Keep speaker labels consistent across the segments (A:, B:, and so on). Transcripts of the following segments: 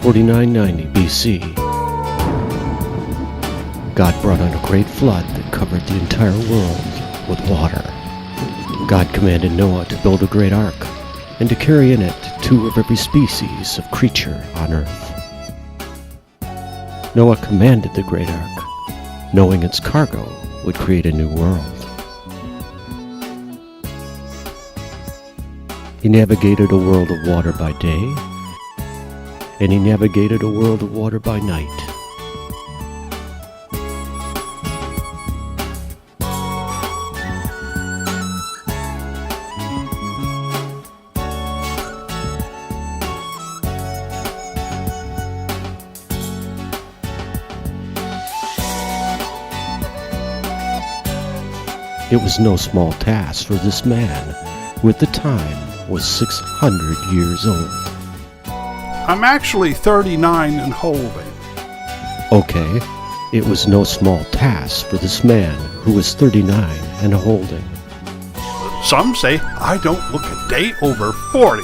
A: (4990 BC). God brought on a great flood that covered the entire world with water. God commanded Noah to build a great ark and to carry in it 2 of every species of creature on earth. Noah commanded the great ark, knowing its cargo would create a new world. He navigated a world of water by day, and he navigated a world of water by night. It was no small task for this man, who at the time was 600 years old.
B: I'm actually 39 and holding.
A: Okay, it was no small task for this man who was 39 and holding.
B: Some say I don't look a day over 40.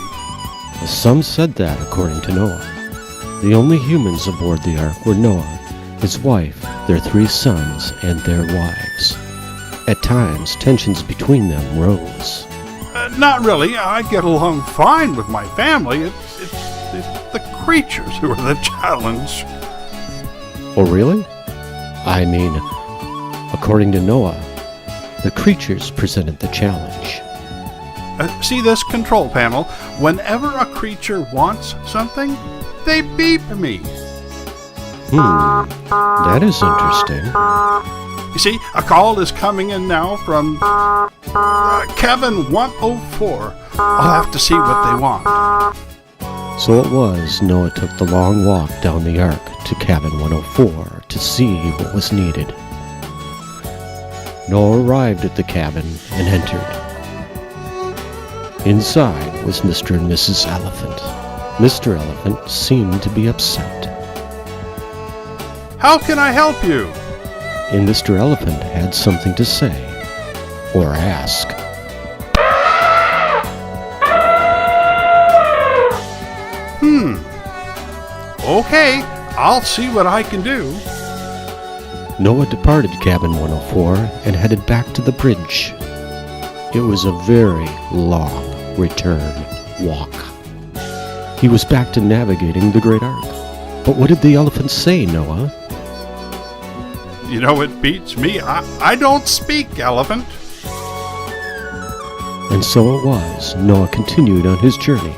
A: Some said that, according to Noah. The only humans aboard the ark were Noah, his wife, their 3 sons, and their wives. At times, tensions between them rose.
B: Not really. I get along fine with my family. It's the creatures who are the challenge.
A: Oh, really? I mean, according to Noah, the creatures presented the challenge.
B: See this control panel? Whenever a creature wants something, they beep me.
A: That is interesting.
B: You see, a call is coming in now from Kevin 104. I'll have to see what they want.
A: So it was Noah took the long walk down the ark to cabin 104 to see what was needed. Noah arrived at the cabin and entered. Inside was Mr. and Mrs. Elephant. Mr. Elephant seemed to be upset.
B: How can I help you?
A: And Mr. Elephant had something to say, or ask.
B: Okay, I'll see what I can do.
A: Noah departed cabin 104 and headed back to the bridge. It was a very long return walk. He was back to navigating the great ark. But what did the elephant say, Noah?
B: You know, it beats me. I don't speak elephant.
A: And so it was. Noah continued on his journey.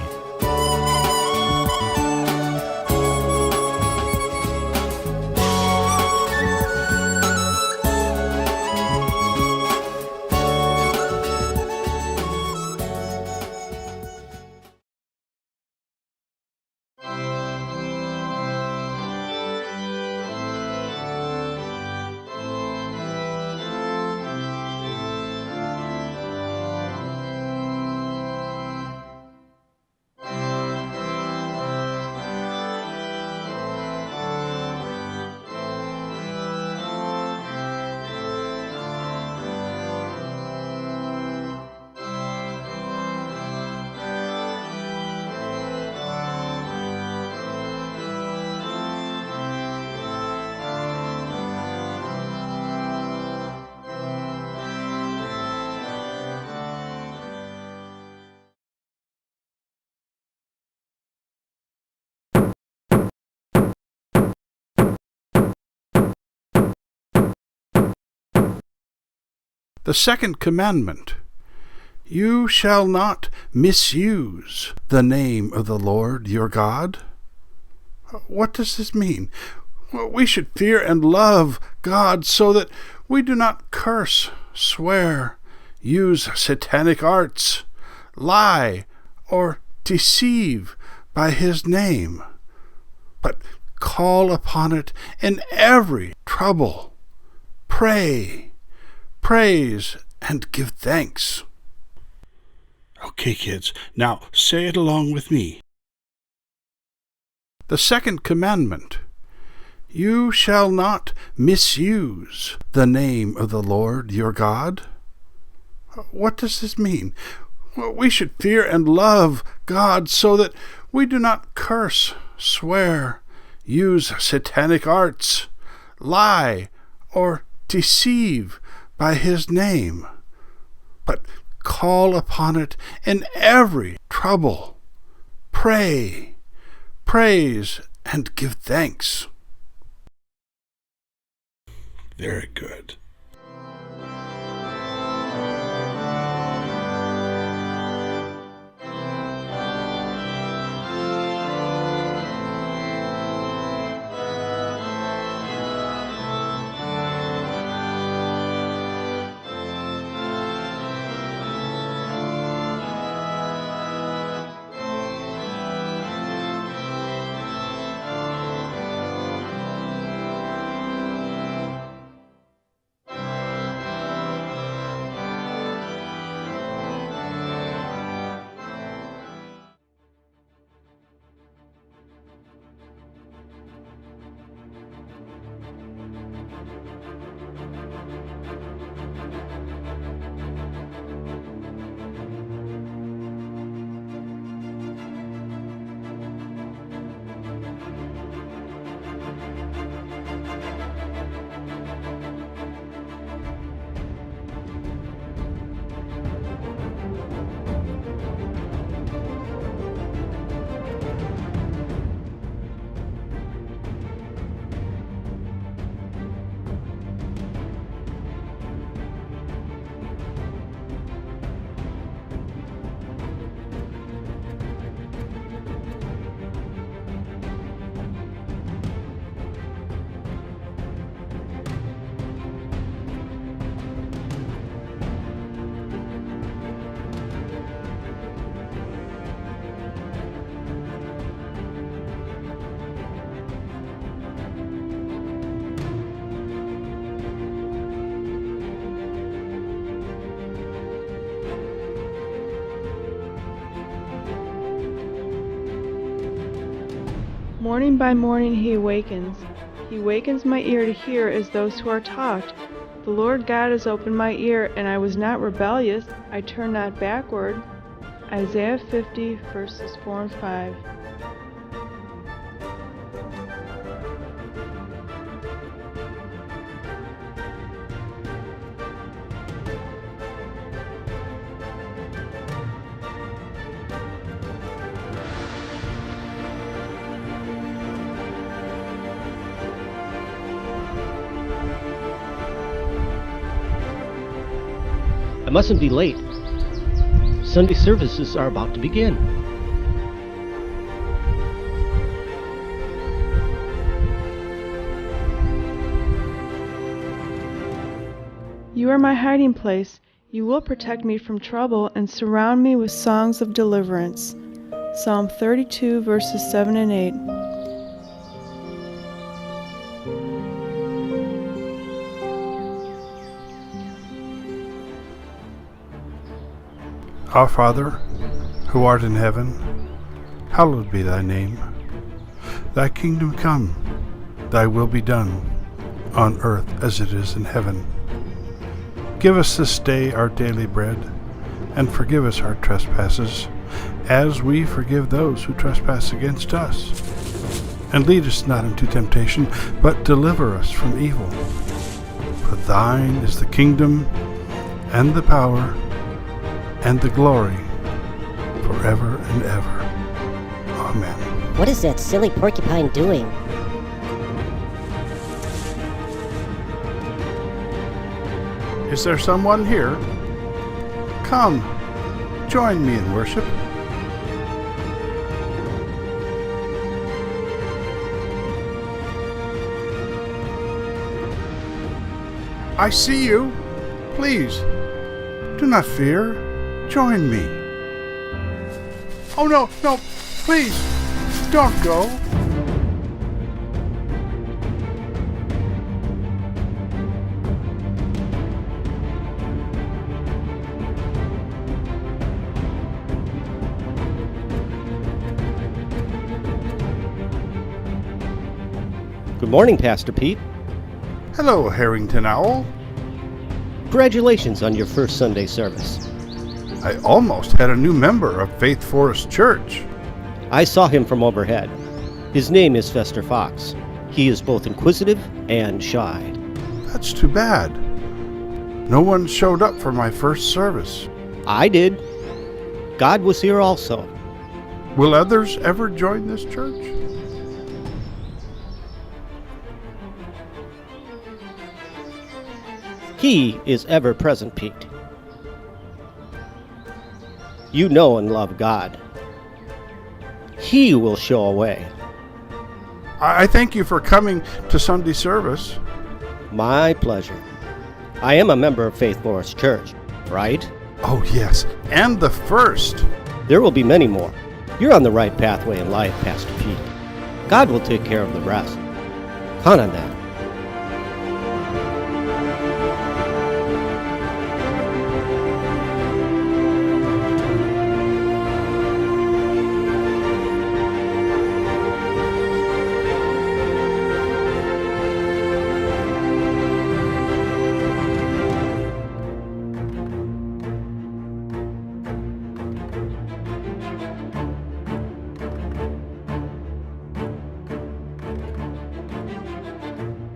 B: The second commandment. You shall not misuse the name of the Lord your God. What does this mean? Well, we should fear and love God so that we do not curse, swear, use satanic arts, lie, or deceive by his name, but call upon it in every trouble. Pray, praise, and give thanks. Okay, kids, now say it along with me. The second commandment, you shall not misuse the name of the Lord your God. What does this mean? Well, we should fear and love God so that we do not curse, swear, use satanic arts, lie, or deceive by his name, but call upon it in every trouble. Pray, praise, and give thanks. Very good.
C: Morning by morning he awakens. He wakens my ear to hear as those who are taught. The Lord God has opened my ear, and I was not rebellious. I turned not backward. Isaiah 50, verses 4 and 5.
A: I mustn't be late. Sunday services are about to begin.
C: You are my hiding place. You will protect me from trouble and surround me with songs of deliverance. Psalm 32, verses 7 and 8.
B: Our Father, who art in heaven, hallowed be thy name. Thy kingdom come, thy will be done, on earth as it is in heaven. Give us this day our daily bread, and forgive us our trespasses, as we forgive those who trespass against us. And lead us not into temptation, but deliver us from evil. For thine is the kingdom, and the power, and the glory, forever and ever. Amen.
D: What is that silly porcupine doing?
B: Is there someone here? Come, join me in worship. I see you. Please, do not fear. Join me. Oh, no, please, don't go.
A: Good morning, Pastor Pete.
B: Hello, Harrington Owl.
A: Congratulations on your first Sunday service.
B: I almost had a new member of Faith Forest Church.
A: I saw him from overhead. His name is Fester Fox. He is both inquisitive and shy.
B: That's too bad. No one showed up for my first service.
A: I did. God was here also.
B: Will others ever join this church?
A: He is ever present, Pete. You know and love God. He will show a way.
B: I thank you for coming to Sunday service.
A: My pleasure. I am a member of Faith Forest Church, right?
B: Oh, yes, and the first.
A: There will be many more. You're on the right pathway in life, Pastor Pete. God will take care of the rest. Count on that.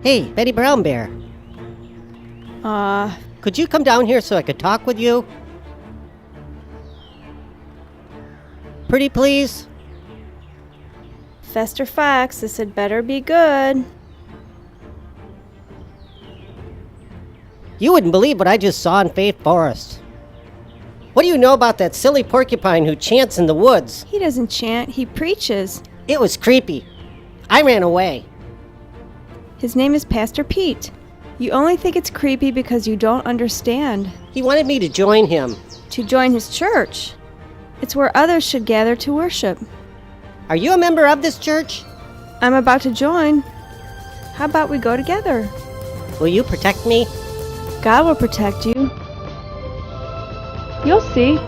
D: Hey, Betty Brown Bear. Could you come down here so I could talk with you? Pretty please?
E: Fester Fox, this had better be good.
D: You wouldn't believe what I just saw in Faith Forest. What do you know about that silly porcupine who chants in the woods?
E: He doesn't chant, he preaches.
D: It was creepy. I ran away.
E: His name is Pastor Pete. You only think it's creepy because you don't understand.
D: He wanted me to join him.
E: To join his church. It's where others should gather to worship.
D: Are you a member of this church?
E: I'm about to join. How about we go together?
D: Will you protect me?
E: God will protect you. You'll see.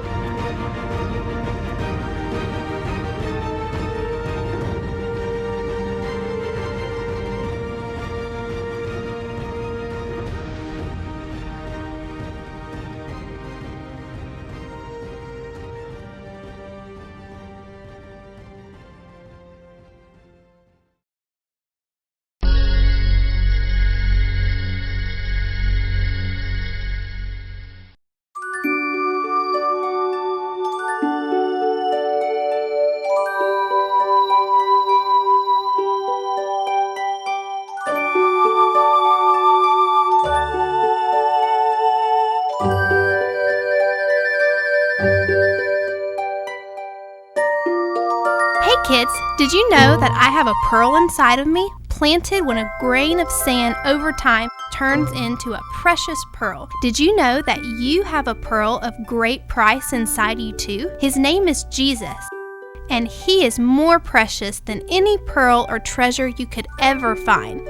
F: Hey kids, did you know that I have a pearl inside of me, planted when a grain of sand over time turns into a precious pearl? Did you know that you have a pearl of great price inside you too? His name is Jesus, and he is more precious than any pearl or treasure you could ever find.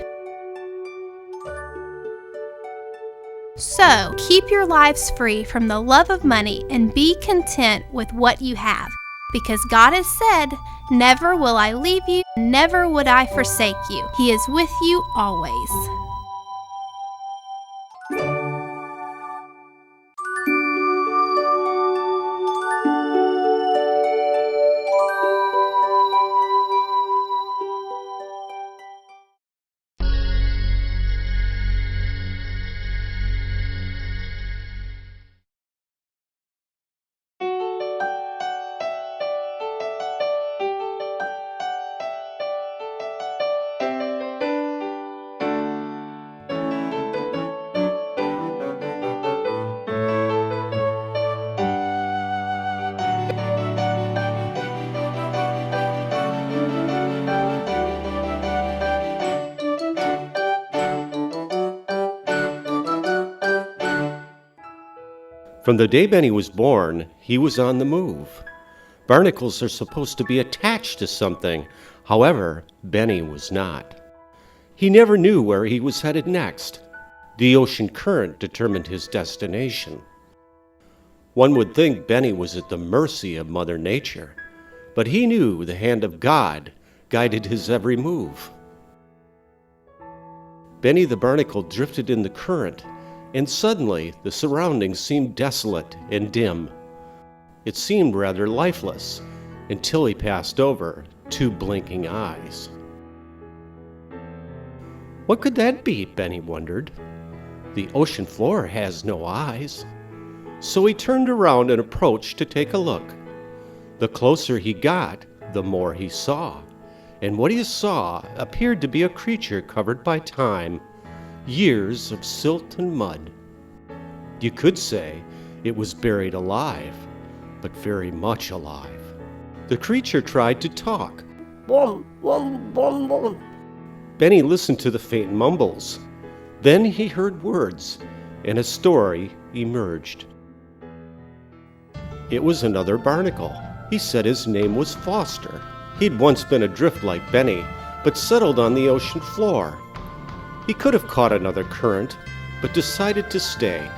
F: So, keep your lives free from the love of money and be content with what you have. Because God has said, "Never will I leave you, never would I forsake you." He is with you always.
A: From the day Benny was born, he was on the move. Barnacles are supposed to be attached to something. However, Benny was not. He never knew where he was headed next. The ocean current determined his destination. One would think Benny was at the mercy of Mother Nature, but he knew the hand of God guided his every move. Benny the Barnacle drifted in the current, and suddenly the surroundings seemed desolate and dim. It seemed rather lifeless until he passed over 2 blinking eyes. What could that be, Benny wondered. The ocean floor has no eyes. So he turned around and approached to take a look. The closer he got, the more he saw. And what he saw appeared to be a creature covered by time, years of silt and mud. You could say it was buried alive, but very much alive. The creature tried to talk.
D: Boom, boom, boom, boom.
A: Benny listened to the faint mumbles. Then he heard words, and a story emerged. It was another barnacle. He said his name was Foster. He'd once been adrift like Benny, but settled on the ocean floor. He could have caught another current, but decided to stay.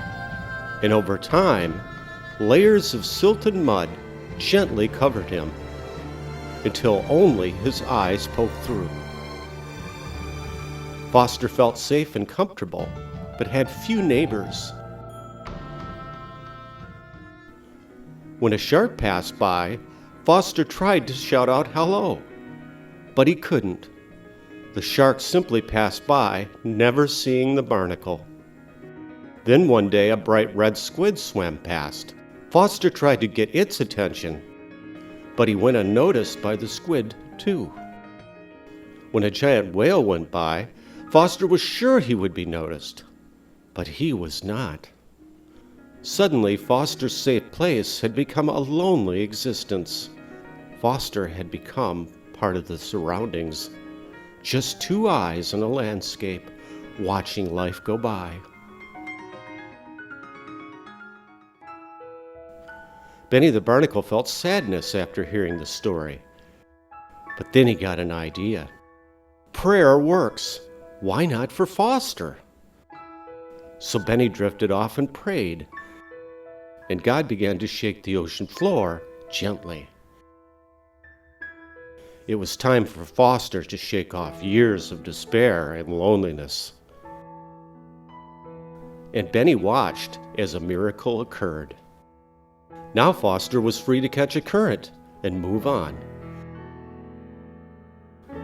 A: And over time, layers of silt and mud gently covered him, until only his eyes poked through. Foster felt safe and comfortable, but had few neighbors. When a shark passed by, Foster tried to shout out hello, but he couldn't. The shark simply passed by, never seeing the barnacle. Then one day a bright red squid swam past. Foster tried to get its attention, but he went unnoticed by the squid too. When a giant whale went by, Foster was sure he would be noticed, but he was not. Suddenly, Foster's safe place had become a lonely existence. Foster had become part of the surroundings. Just 2 eyes in a landscape, watching life go by. Benny the Barnacle felt sadness after hearing the story. But then he got an idea. Prayer works. Why not for Foster? So Benny drifted off and prayed, and God began to shake the ocean floor gently. It was time for Foster to shake off years of despair and loneliness. And Benny watched as a miracle occurred. Now Foster was free to catch a current and move on.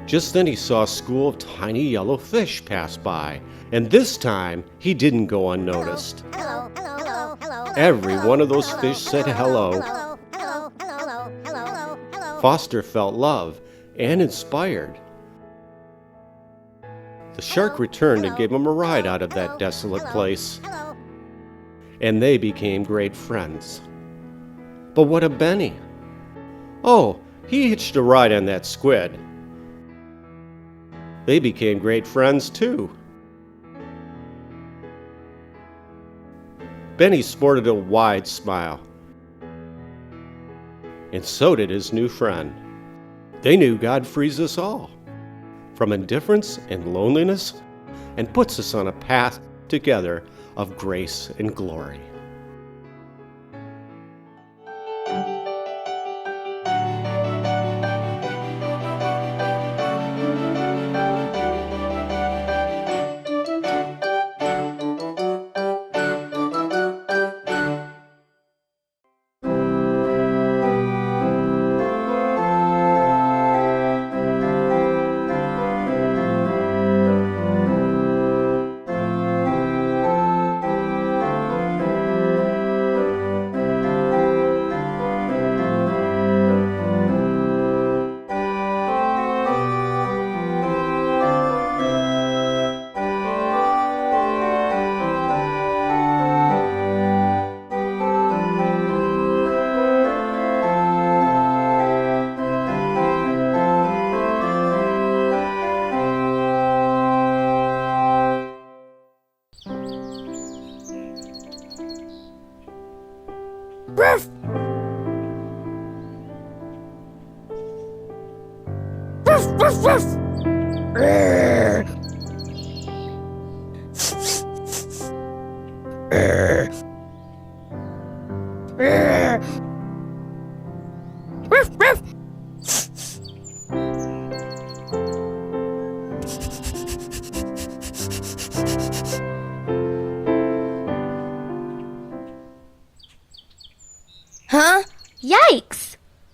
A: Just then he saw a school of tiny yellow fish pass by, and this time he didn't go unnoticed.
G: Hello, hello, hello, hello.
A: Every one of those fish said hello.
G: Hello, hello, hello, hello, hello.
A: Foster felt love and inspired. The shark returned and gave him a ride out of that desolate place, and they became great friends. But what of Benny? Oh, he hitched a ride on that squid. They became great friends too. Benny sported a wide smile, and so did his new friend. They knew God frees us all from indifference and loneliness and puts us on a path together of grace and glory.
G: Ruff! Ruff, ruff, ruff! Urgh. Urgh. Urgh. Ruff, ruff!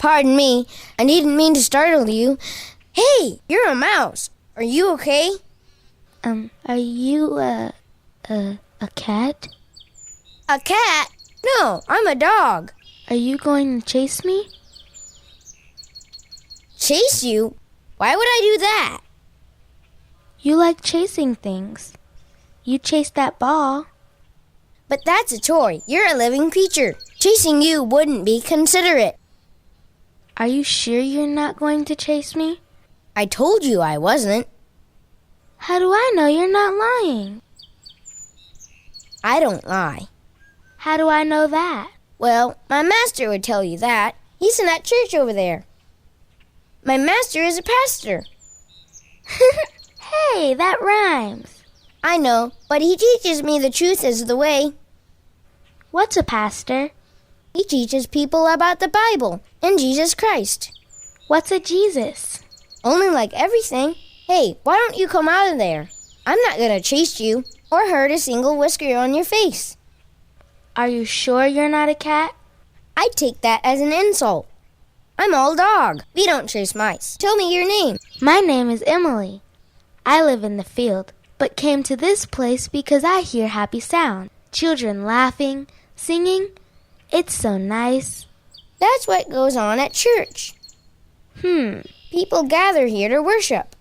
H: Pardon me, I didn't mean to startle you. Hey, you're a mouse. Are you okay?
I: Are you a cat?
H: A cat? No, I'm a dog.
I: Are you going to chase me?
H: Chase you? Why would I do that?
I: You like chasing things. You chased that ball.
H: But that's a toy. You're a living creature. Chasing you wouldn't be considerate.
I: Are you sure you're not going to chase me?
H: I told you I wasn't.
I: How do I know you're not lying?
H: I don't lie.
I: How do I know that?
H: Well, my master would tell you that. He's in that church over there. My master is a pastor.
I: Hey, that rhymes.
H: I know, but he teaches me the truth is the way.
I: What's a pastor?
H: He teaches people about the Bible and Jesus Christ.
I: What's a Jesus?
H: Only like everything. Hey, why don't you come out of there? I'm not going to chase you or hurt a single whisker on your face.
I: Are you sure you're not a cat?
H: I'd take that as an insult. I'm all dog. We don't chase mice. Tell me your name.
I: My name is Emily. I live in the field, but came to this place because I hear happy sound. Children laughing, singing. It's so nice.
H: That's what goes on at church. People gather here to worship.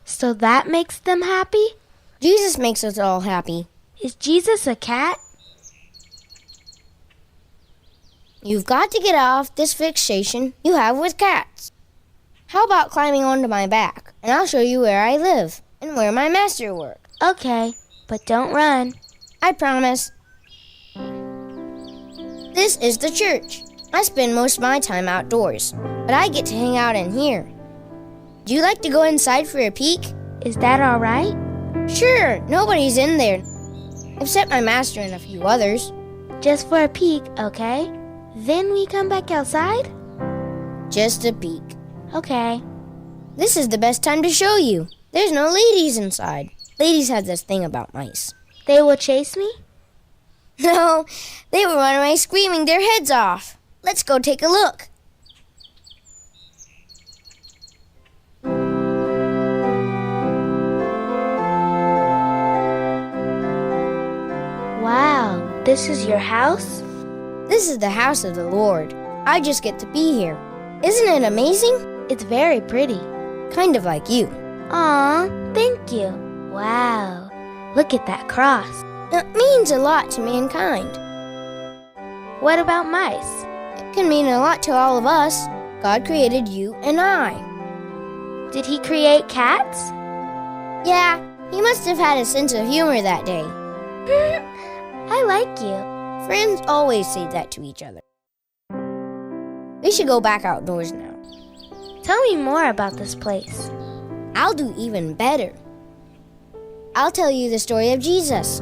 I: So that makes them happy?
H: Jesus makes us all happy.
I: Is Jesus a cat?
H: You've got to get off this fixation you have with cats. How about climbing onto my back, and I'll show you where I live and where my master works.
I: Okay, but don't run.
H: I promise. This is the church. I spend most of my time outdoors, but I get to hang out in here. Do you like to go inside for a peek?
I: Is that all right?
H: Sure, nobody's in there, except my master and a few others.
I: Just for a peek, okay? Then we come back outside?
H: Just a peek.
I: Okay.
H: This is the best time to show you. There's no ladies inside. Ladies have this thing about mice.
I: They will chase me?
H: No, they will run away screaming their heads off. Let's go take a look.
I: Wow, this is your house?
H: This is the house of the Lord. I just get to be here. Isn't it amazing?
I: It's very pretty.
H: Kind of like you.
I: Aw, thank you. Wow, look at that cross.
H: It means a lot to mankind.
I: What about mice?
H: It can mean a lot to all of us. God created you and I.
I: Did he create cats?
H: Yeah, he must have had a sense of humor that day.
I: I like you.
H: Friends always say that to each other. We should go back outdoors now.
I: Tell me more about this place.
H: I'll do even better. I'll tell you the story of Jesus.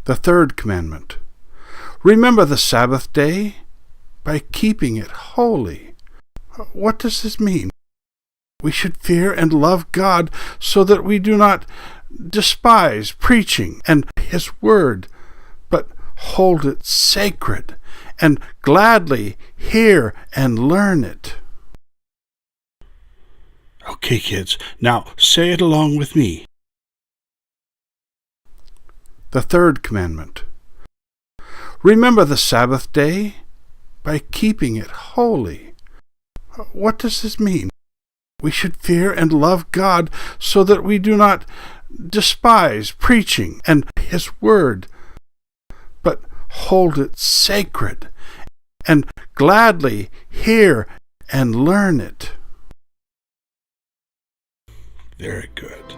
B: The third commandment. Remember the Sabbath day by keeping it holy. What does this mean? We should fear and love God so that we do not despise preaching and His word, but hold it sacred and gladly hear and learn it. Okay, kids, now say it along with me. The third commandment. Remember the Sabbath day by keeping it holy. What does this mean? We should fear and love God so that we do not despise preaching and His word, but hold it sacred and gladly hear and learn it. Very good.